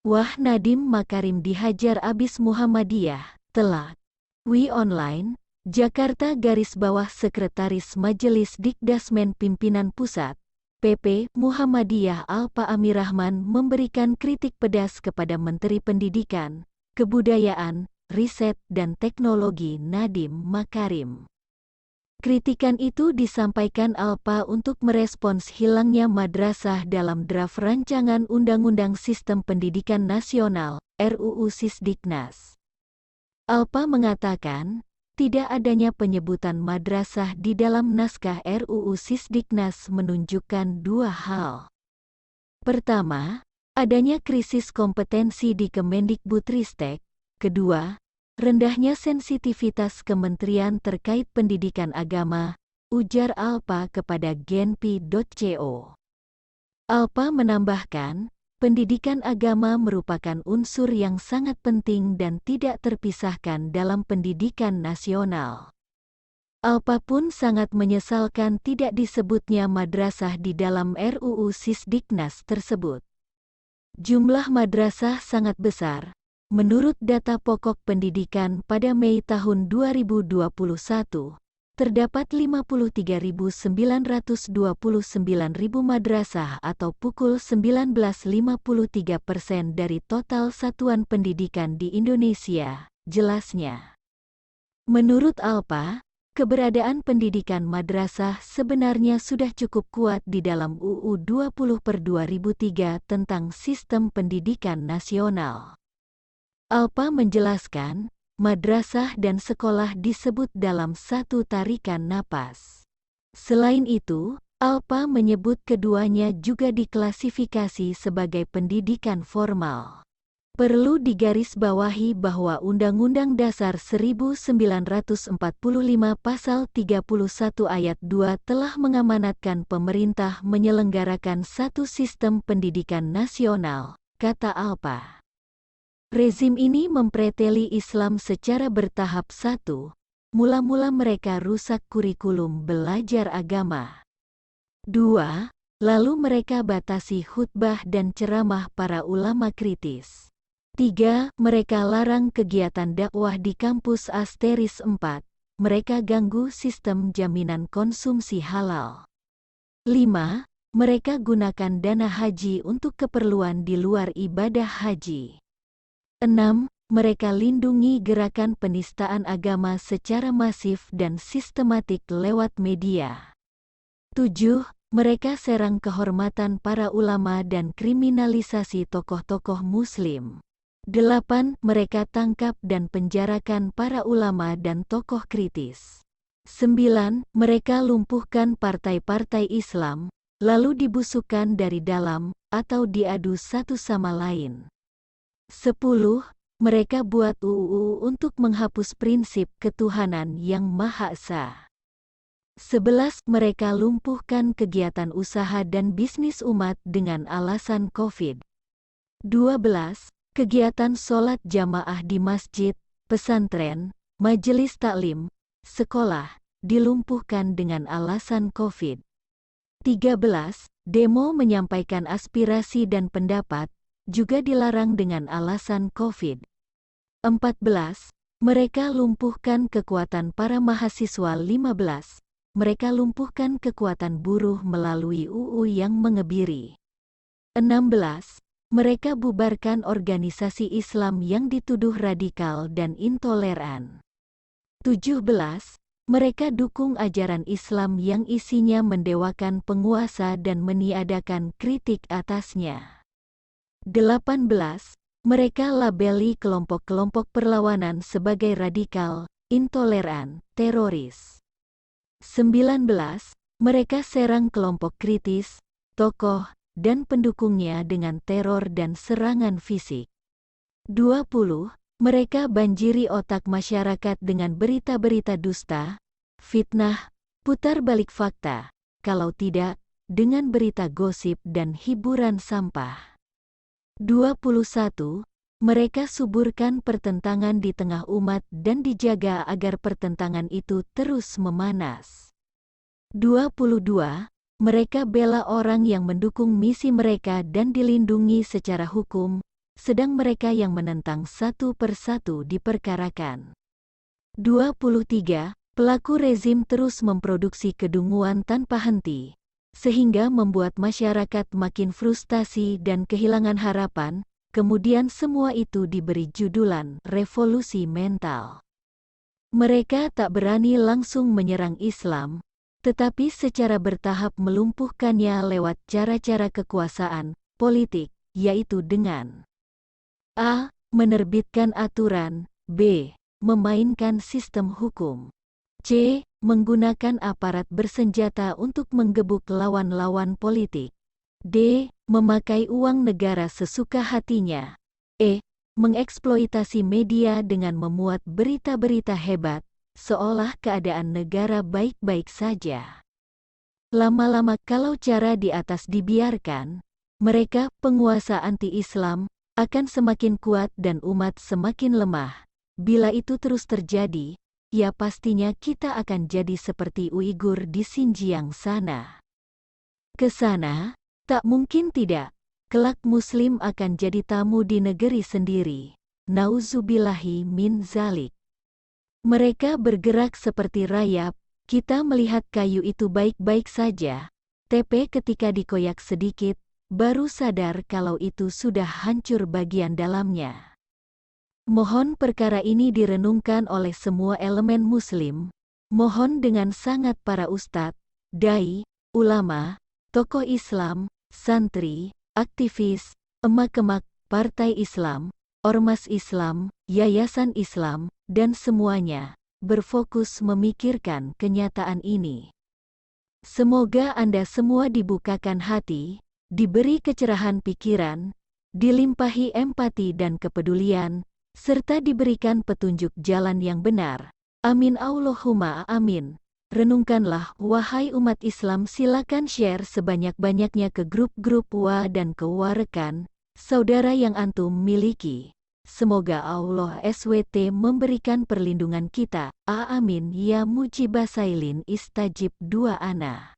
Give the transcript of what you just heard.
Wah, Nadiem Makarim dihajar abis Muhammadiyah, telak. Online, Jakarta Sekretaris Majelis Dikdasmen Pimpinan Pusat, PP, Muhammadiyah Alpa Amirahman memberikan kritik pedas kepada Menteri Pendidikan, Kebudayaan, Riset dan Teknologi Nadiem Makarim. Kritikan itu disampaikan Alpa untuk merespons hilangnya madrasah dalam draft Rancangan Undang-Undang Sistem Pendidikan Nasional, RUU Sisdiknas. Alpa mengatakan, tidak adanya penyebutan madrasah di dalam naskah RUU Sisdiknas menunjukkan dua hal. Pertama, adanya krisis kompetensi di Kemendikbudristek. Kedua, rendahnya sensitivitas kementerian terkait pendidikan agama, ujar Alpa kepada genpi.co. Alpa menambahkan, pendidikan agama merupakan unsur yang sangat penting dan tidak terpisahkan dalam pendidikan nasional. Alpa pun sangat menyesalkan tidak disebutnya madrasah di dalam RUU Sisdiknas tersebut. Jumlah madrasah sangat besar. Menurut data pokok pendidikan pada Mei tahun 2021, terdapat 53.929.000 madrasah atau pukul 19,53% dari total satuan pendidikan di Indonesia, jelasnya. Menurut Alpa, keberadaan pendidikan madrasah sebenarnya sudah cukup kuat di dalam UU 20/2003 tentang Sistem Pendidikan Nasional. Alpa menjelaskan, madrasah dan sekolah disebut dalam satu tarikan napas. Selain itu, Alpa menyebut keduanya juga diklasifikasi sebagai pendidikan formal. Perlu digarisbawahi bahwa Undang-Undang Dasar 1945 Pasal 31 Ayat 2 telah mengamanatkan pemerintah menyelenggarakan satu sistem pendidikan nasional, kata Alpa. Rezim ini mempreteli Islam secara bertahap. 1. Mula-mula mereka rusak kurikulum belajar agama. 2. Lalu mereka batasi khutbah dan ceramah para ulama kritis. 3. Mereka larang kegiatan dakwah di kampus. 4. Mereka ganggu sistem jaminan konsumsi halal. 5. Mereka gunakan dana haji untuk keperluan di luar ibadah haji. 6. Mereka lindungi gerakan penistaan agama secara masif dan sistematik lewat media. 7. Mereka serang kehormatan para ulama dan kriminalisasi tokoh-tokoh Muslim. 8. Mereka tangkap dan penjarakan para ulama dan tokoh kritis. 9. Mereka lumpuhkan partai-partai Islam, lalu dibusukkan dari dalam, atau diadu satu sama lain. 10. Mereka buat UU untuk menghapus prinsip ketuhanan yang Maha Esa. 11. Mereka lumpuhkan kegiatan usaha dan bisnis umat dengan alasan COVID. 12. Kegiatan sholat jamaah di masjid, pesantren, majelis taklim, sekolah, dilumpuhkan dengan alasan COVID. 13. Demo menyampaikan aspirasi dan pendapat, juga dilarang dengan alasan COVID. 14. Mereka lumpuhkan kekuatan para mahasiswa. 15. Mereka lumpuhkan kekuatan buruh melalui UU yang mengebiri. 16. Mereka bubarkan organisasi Islam yang dituduh radikal dan intoleran. 17. Mereka dukung ajaran Islam yang isinya mendewakan penguasa dan meniadakan kritik atasnya. 18. Mereka labeli kelompok-kelompok perlawanan sebagai radikal, intoleran, teroris. 19. Mereka serang kelompok kritis, tokoh, dan pendukungnya dengan teror dan serangan fisik. 20. Mereka banjiri otak masyarakat dengan berita-berita dusta, fitnah, putar balik fakta, kalau tidak, dengan berita gosip dan hiburan sampah. 21. Mereka suburkan pertentangan di tengah umat dan dijaga agar pertentangan itu terus memanas. 22. Mereka bela orang yang mendukung misi mereka dan dilindungi secara hukum, sedang mereka yang menentang satu persatu diperkarakan. 23. Pelaku rezim terus memproduksi kedunguan tanpa henti, sehingga membuat masyarakat makin frustasi dan kehilangan harapan, kemudian semua itu diberi judulan revolusi mental. Mereka tak berani langsung menyerang Islam, tetapi secara bertahap melumpuhkannya lewat cara-cara kekuasaan, politik, yaitu dengan a. menerbitkan aturan, b. memainkan sistem hukum, c. menggunakan aparat bersenjata untuk menggebuk lawan-lawan politik, d. memakai uang negara sesuka hatinya, e. mengeksploitasi media dengan memuat berita-berita hebat, seolah keadaan negara baik-baik saja. Lama-lama kalau cara di atas dibiarkan, mereka, penguasa anti-Islam, akan semakin kuat dan umat semakin lemah. Bila itu terus terjadi, ya pastinya kita akan jadi seperti Uighur di Xinjiang sana. Ke sana, tak mungkin tidak. Kelak Muslim akan jadi tamu di negeri sendiri. Nauzubillahi min zalik. Mereka bergerak seperti rayap, kita melihat kayu itu baik-baik saja. Tapi ketika dikoyak sedikit, baru sadar kalau itu sudah hancur bagian dalamnya. Mohon perkara ini direnungkan oleh semua elemen Muslim. Mohon dengan sangat para ustadz, dai, ulama, tokoh Islam, santri, aktivis, emak-emak, partai Islam, ormas Islam, yayasan Islam, dan semuanya, berfokus memikirkan kenyataan ini. Semoga Anda semua dibukakan hati, diberi kecerahan pikiran, dilimpahi empati dan kepedulian, serta diberikan petunjuk jalan yang benar. Amin Allahumma amin. Renungkanlah, wahai umat Islam, silakan share sebanyak-banyaknya ke grup-grup wa dan ke rekan, saudara yang antum miliki. Semoga Allah SWT memberikan perlindungan kita. Amin ya mujibasailin istajib 2 ana.